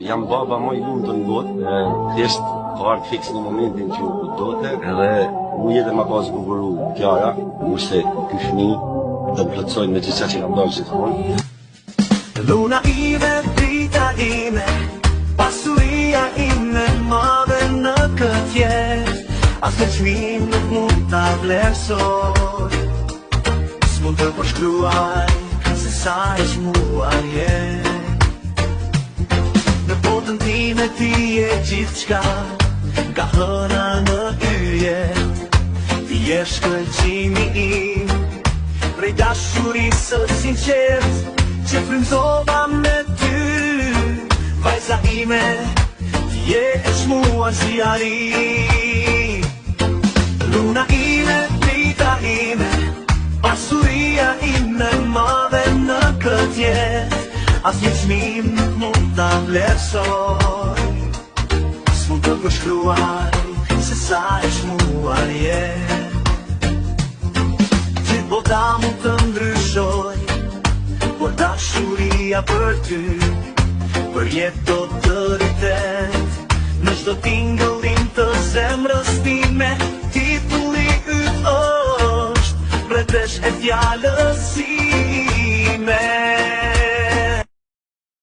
Jam baba më I lumtur në botë, thjesht ka ardhur fiks në momentin që u dote, edhe u jetë më pas bukuru Kjara, se ky fëmijë do plotësojnë me gjithçka që kam dalë gjithmonë. Luna ime, drita ime, pasuria ime madhe në këtë jetë, as në çmim nuk mund ta vlerësoj, s'mund të përshkruaj se sa e çmuar jetë. Në botën time ti je gjithçka, nga hëna në yje, ti je shkëlqimi im, prej dashurisë së sinqertë që frymëzova me ty. Vajza ime, ti je e çmuar si ari. Luna ime, drita ime, pasuria ime madhe në këtë jetë, asnjë çmim nuk mund ta vlerësoj, s'mund të përshkruaj se sa e çmuar je. Gjithë bota mund të ndryshoj, por dashuria për ty, për jetë do të rritet, në çdo tingëllim të zemrës time. Titulli yt është, mbretëresh e fjalës ime.